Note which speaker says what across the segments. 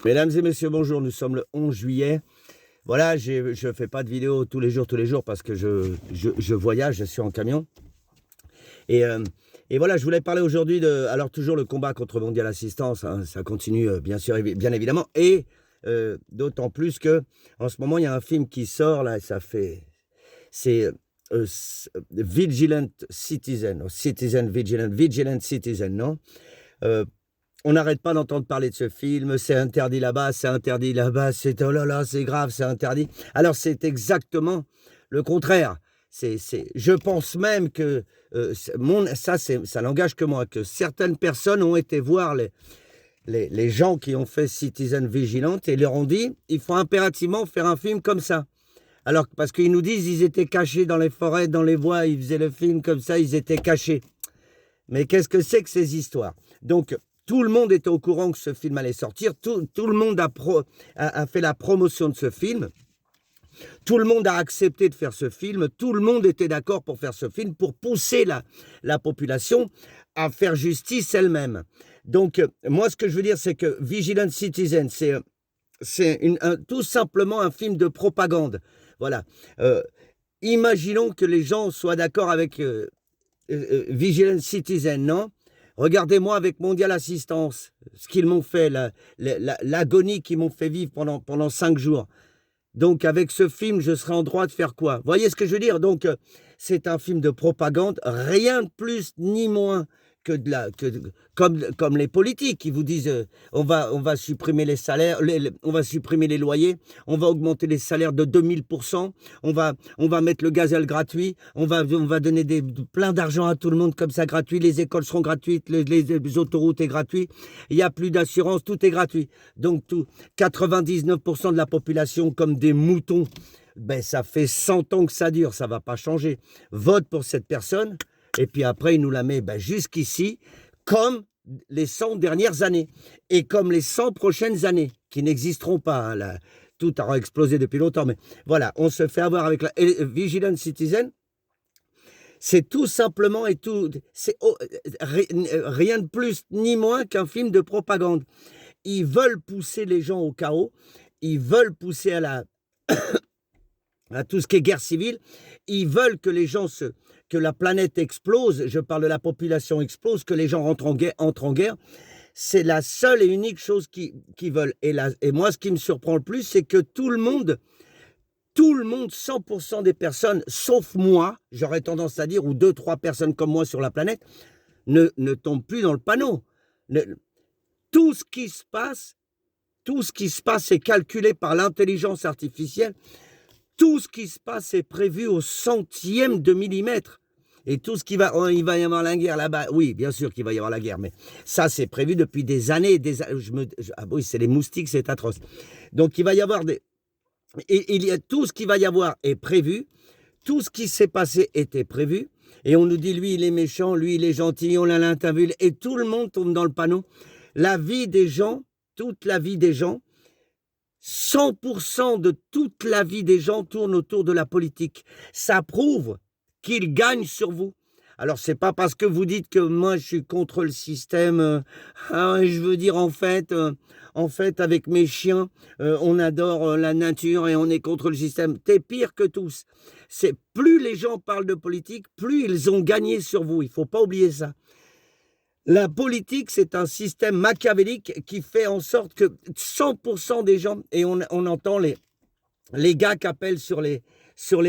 Speaker 1: Mesdames et messieurs, bonjour. Nous sommes le 11 juillet. Voilà, je fais pas de vidéo tous les jours parce que je voyage, je suis en camion. Et, euh, et voilà, je voulais parler aujourd'hui de, alors toujours le combat contre Mondial Assistance, hein, ça continue bien sûr, bien évidemment. Et d'autant plus que en ce moment, il y a un film qui sort là, c'est Vigilant Citizen, ou Citizen Vigilant, Vigilant Citizen, non? Euh, On n'arrête pas d'entendre parler de ce film, c'est interdit là-bas, c'est interdit là-bas, c'est oh là là, c'est grave, c'est interdit. Alors c'est exactement le contraire. Je pense même que ça n'engage que moi, que certaines personnes ont été voir les gens qui ont fait Citizen Vigilante et leur ont dit, il faut impérativement faire un film comme ça. Alors, parce qu'ils nous disent, ils étaient cachés dans les forêts, dans les bois, ils faisaient le film comme ça, ils étaient cachés. Mais qu'est-ce que c'est que ces histoires? Donc, tout le monde était au courant que ce film allait sortir. Tout le monde a fait la promotion de ce film. Tout le monde a accepté de faire ce film. Tout le monde était d'accord pour faire ce film, pour pousser la population à faire justice elle-même. Donc, moi, ce que je veux dire, c'est que Vigilant Citizen, tout simplement un film de propagande. Voilà. Imaginons que les gens soient d'accord avec Vigilant Citizen, non? Regardez-moi avec Mondial Assistance, ce qu'ils m'ont fait, l'agonie qu'ils m'ont fait vivre pendant 5 jours. Donc, avec ce film, je serai en droit de faire quoi? Vous voyez ce que je veux dire? Donc, c'est un film de propagande, rien de plus ni moins que comme les politiques qui vous disent on va supprimer les salaires, on va supprimer les loyers, on va augmenter les salaires de 2000%, on va mettre le gazole gratuit, on va donner plein d'argent à tout le monde comme ça gratuit, les écoles seront gratuites, les autoroutes est gratuit, il n'y a plus d'assurance, tout est gratuit. Donc, 99% de la population comme des moutons, ben ça fait 100 ans que ça dure, ça ne va pas changer. Vote pour cette personne, et puis après, il nous la met jusqu'ici, comme les 100 dernières années, et comme les 100 prochaines années, qui n'existeront pas. Hein, là, tout aura explosé depuis longtemps, mais voilà, on se fait avoir avec la Vigilant Citizen. C'est tout simplement et tout, c'est rien de plus ni moins qu'un film de propagande. Ils veulent pousser les gens au chaos, ils veulent pousser à tout ce qui est guerre civile, ils veulent que les gens que la planète explose, je parle de la population explose, que les gens entrent en guerre. C'est la seule et unique chose qu'ils veulent. Et moi, ce qui me surprend le plus, c'est que tout le monde, 100% des personnes, sauf moi, j'aurais tendance à dire, ou 2, 3 personnes comme moi sur la planète, ne tombent plus dans le panneau. Tout ce qui se passe, est calculé par l'intelligence artificielle. Tout ce qui se passe est prévu au centième de millimètre. Et tout ce qui va... Oh, il va y avoir la guerre là-bas. Oui, bien sûr qu'il va y avoir la guerre, mais ça, c'est prévu depuis des années. Ah oui, c'est les moustiques, c'est atroce. Donc, il va y avoir des... Et tout ce qu'il va y avoir est prévu. Tout ce qui s'est passé était prévu. Et on nous dit, lui, il est méchant, lui, il est gentil, on l'a l'intervule. Et tout le monde tombe dans le panneau. La vie des gens, toute la vie des gens, 100% de toute la vie des gens tourne autour de la politique. Ça prouve qu'ils gagnent sur vous. Alors, c'est pas parce que vous dites que moi, je suis contre le système. Je veux dire, en fait, avec mes chiens, on adore la nature et on est contre le système. T'es pire que tous. C'est plus les gens parlent de politique, plus ils ont gagné sur vous. Il faut pas oublier ça. La politique, c'est un système machiavélique qui fait en sorte que 100% des gens, et on entend les gars qui appellent sur les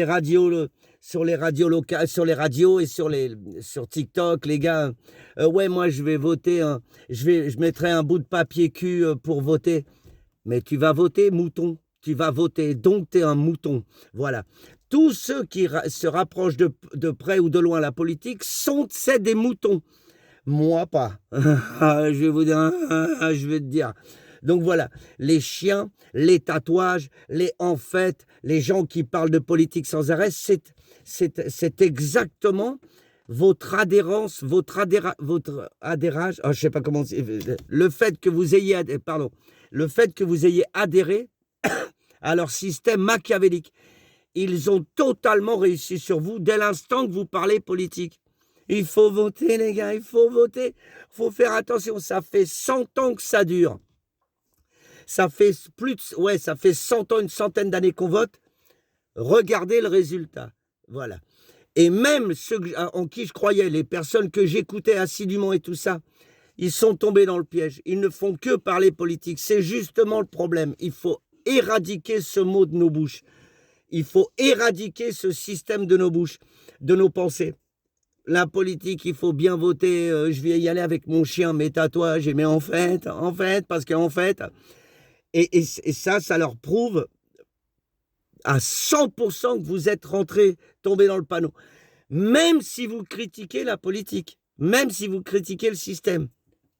Speaker 1: radios, locales, sur les radios et sur TikTok, les gars, ouais, moi je vais voter, je mettrai un bout de papier cul pour voter. Mais tu vas voter, mouton. Tu vas voter, donc tu es un mouton. Voilà. Tous ceux qui se rapprochent de près ou de loin la politique c'est des moutons. Moi, pas. Je vais vous dire, je vais te dire. Donc voilà, les chiens, les tatouages, les en fait, les gens qui parlent de politique sans arrêt, c'est exactement votre adhérence, votre adhérage, je sais pas comment, le fait que vous ayez, pardon, le fait que vous ayez adhéré à leur système machiavélique. Ils ont totalement réussi sur vous dès l'instant que vous parlez politique. Il faut voter, les gars, il faut voter. Il faut faire attention, ça fait 100 ans que ça dure. Ça fait ça fait 100 ans, une centaine d'années qu'on vote. Regardez le résultat. Voilà. Et même ceux en qui je croyais, les personnes que j'écoutais assidûment et tout ça, ils sont tombés dans le piège. Ils ne font que parler politique. C'est justement le problème. Il faut éradiquer ce mot de nos bouches. Il faut éradiquer ce système de nos bouches, de nos pensées. La politique, il faut bien voter. Je vais y aller avec mon chien, mes tatouages. Et mais en fait, parce qu'en fait... Et ça leur prouve à 100% que vous êtes tombé dans le panneau. Même si vous critiquez la politique, même si vous critiquez le système,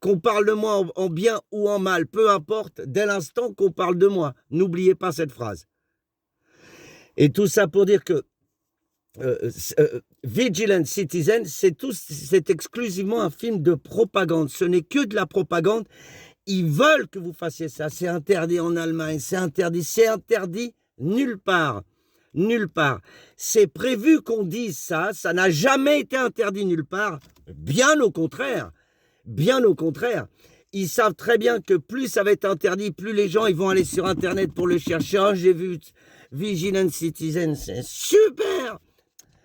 Speaker 1: qu'on parle de moi en bien ou en mal, peu importe, dès l'instant qu'on parle de moi, n'oubliez pas cette phrase. Et tout ça pour dire que Vigilant Citizen, c'est exclusivement un film de propagande. Ce n'est que de la propagande. Ils veulent que vous fassiez ça. C'est interdit en Allemagne, c'est interdit nulle part. Nulle part. C'est prévu qu'on dise ça. Ça n'a jamais été interdit nulle part. Bien au contraire. Bien au contraire. Ils savent très bien que plus ça va être interdit, plus les gens ils vont aller sur Internet pour le chercher. Oh, j'ai vu Vigilant Citizen, c'est super.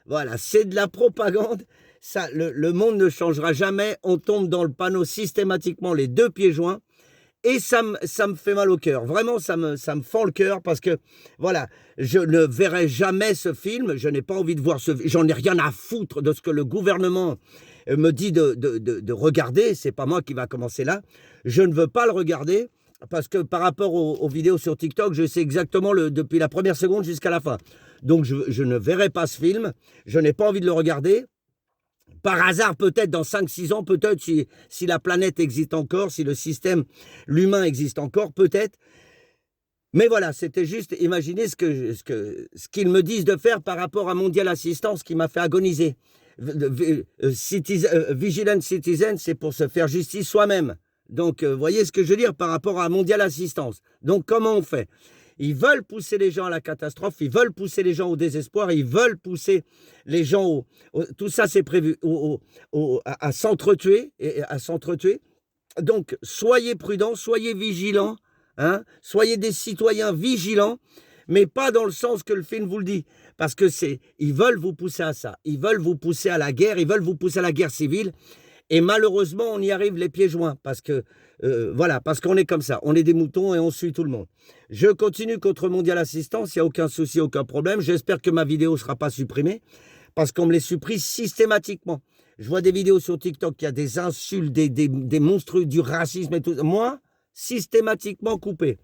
Speaker 1: Voilà, c'est de la propagande. Ça, le monde ne changera jamais. On tombe dans le panneau systématiquement les deux pieds joints. Et ça me fait mal au cœur. Vraiment, ça me fend le cœur parce que, voilà, je ne verrai jamais ce film. Je n'ai pas envie de voir ce film. J'en ai rien à foutre de ce que le gouvernement me dit de regarder. C'est pas moi qui va commencer là. Je ne veux pas le regarder parce que par rapport aux vidéos sur TikTok, je sais exactement depuis la première seconde jusqu'à la fin. Donc, je ne verrai pas ce film. Je n'ai pas envie de le regarder. Par hasard, peut-être dans 5-6 ans, peut-être si la planète existe encore, si le système, l'humain existe encore, peut-être. Mais voilà, c'était juste imaginer ce qu'ils me disent de faire par rapport à Mondial Assistance qui m'a fait agoniser. Vigilant Citizen, c'est pour se faire justice soi-même. Donc, voyez ce que je veux dire par rapport à Mondial Assistance. Donc, comment on fait ? Ils veulent pousser les gens à la catastrophe, ils veulent pousser les gens au désespoir, ils veulent pousser les gens tout ça c'est prévu à s'entretuer Donc soyez prudents, soyez vigilants, hein, soyez des citoyens vigilants, mais pas dans le sens que le film vous le dit, parce que ils veulent vous pousser à ça, ils veulent vous pousser à la guerre, ils veulent vous pousser à la guerre civile. Et malheureusement, on y arrive les pieds joints parce que voilà, parce qu'on est comme ça, on est des moutons et on suit tout le monde. Je continue contre Mondial Assistance, il n'y a aucun souci, aucun problème. J'espère que ma vidéo ne sera pas supprimée parce qu'on me les supprime systématiquement. Je vois des vidéos sur TikTok, il y a des insultes, des monstrueux, du racisme et tout. Moi, systématiquement coupé.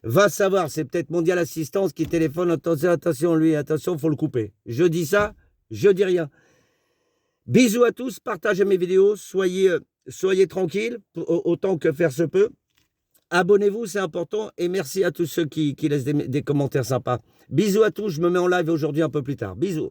Speaker 1: Va savoir, c'est peut-être Mondial Assistance qui téléphone, attention lui, attention, il faut le couper. Je dis ça, je dis rien. Bisous à tous, partagez mes vidéos, soyez tranquilles, autant que faire se peut. Abonnez-vous, c'est important. Et merci à tous ceux qui laissent des commentaires sympas. Bisous à tous, je me mets en live aujourd'hui un peu plus tard. Bisous.